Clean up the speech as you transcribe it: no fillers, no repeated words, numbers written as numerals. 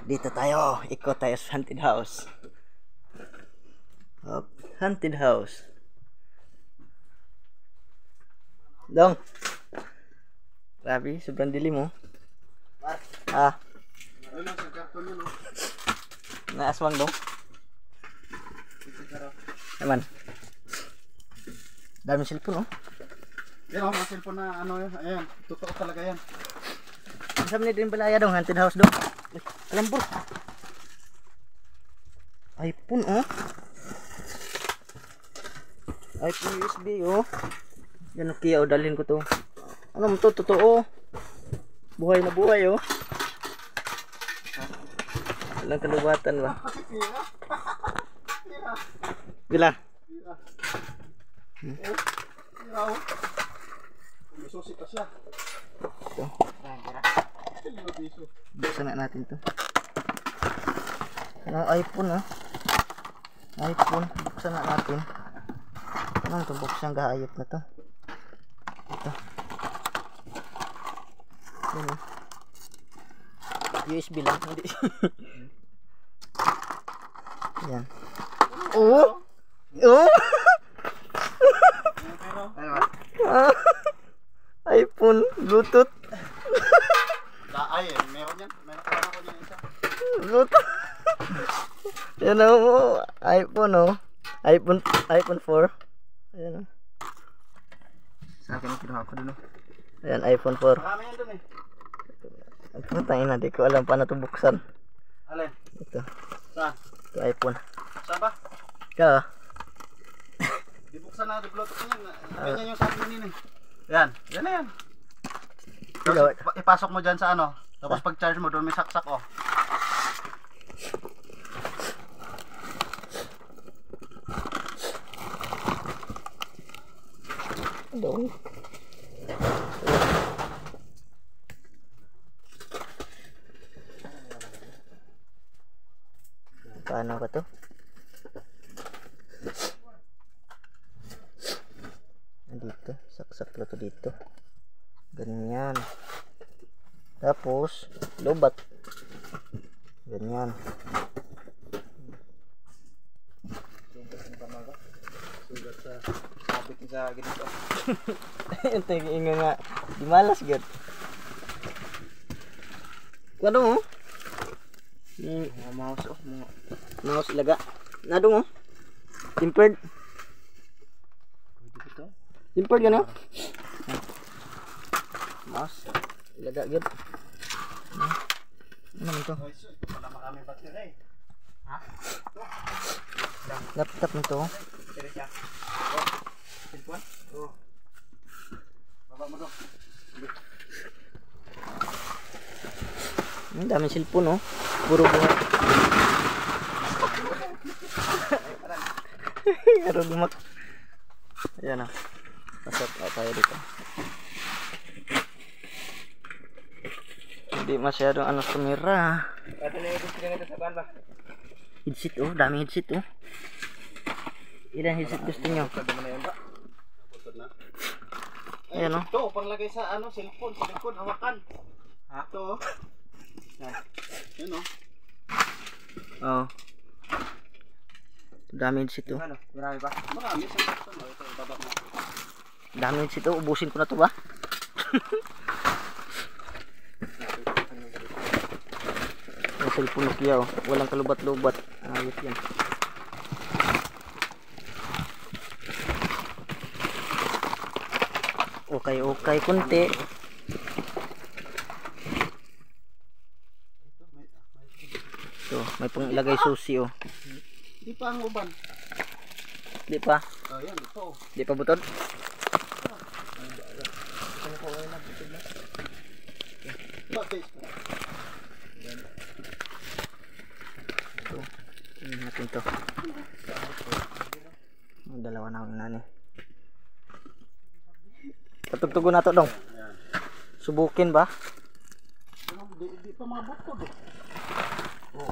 Dito tayo. Ikot tayo sa haunted house. Haunted house. Dong. Grabe, sobrang dilim mo. Naaswang dong. Naman. Daming cellphone, oh. Yan, mga cellphone na ano yun. Ayan, totoo talaga yan. Sabi ni din balaya dong, haunted house dong. Alam bro. iPhone, oh. iPhone USB, oh. Yan, Nokia, oh, dalhin ko to. Ano mo to, totoo. Buhay na buhay, oh. Walang kalubatan ba? Bila? Susi pa siya. Ito. Buksan na natin to. Ano, iPhone, oh. iPhone, buksan na natin. Ano ito, buksan gahayop na to. Ito. Yan, oh. USB lang, hindi. Yan. Oh! Oh! iPhone, Bluetooth. Ay, meron yan. Meron pa ako yan isa. Bluetooth. Yan o, iPhone, oh. iPhone 4. Ayan, oh. Sa akin yung kinuha ko dun, oh. Ayan, iPhone 4. Marami yan dun, eh. Putangin na, di ko alam paano ito buksan. Alin? Ito. Saan? Ito, iPhone. Saan ba? Kaya? Di buksan na, di bluetooth yan. Ganyan yung sabi mo nini. Yan, yan na yan. Tapos ipasok mo dyan sa ano. Tapos pag charge mo, doon may saksak, oh. Doon. Paano ba to? Dito, saksak lang to dito. Ganyan. Tapos, lobat. Ganyan. Sugat sa sabit sa ganito. Ito yung nga, di malas gud. Ano mo? Mga mouse, oh. Mga Mouse laga. Nadong, oh. Tempered. pwede ko to. Tempered gano? Mouse laga gud. Ano man to? Wala maraming battery. Ha? Laptop nito. Battery siya. Cellphone? Oo. Baba mo doon. Ang daming cellphone, oh. Puro buhat. Pero lumak. Ayan, oh. Pasok tayo dito. Hindi masyadong ano tumira. Pati na yung gusto nito sa ban ba? Headset, oh. Daming headset, oh. Ilan headset gusto nyo? Pwede mo na yan ba? Naputod na. Ayan, oh. Ito, panglagay sa ano, cellphone, sa likod, hawakan. Ha? Ito, oh. Yan, oh. Oh. Daming headset, oh. Ano? Marami ba? Marami sa cellphone, oh. Ito, ibaba mo. Daming headset, oh. Ubusin ko na to ba? Yung cellphone Nokia, oh. Walang kalubat-lubat. Ayos yan. Okay, kunti. Ito, may panglagay susi, oh. Di pa ang uban. Di pa? Oh, yan, ito. Di pa butod? Okay. Ito, tingnan natin to. Ang dalawa na ang nani. Patugtugon na to, dong. Subukin ba? Di pa mabot ko, eh. Oh.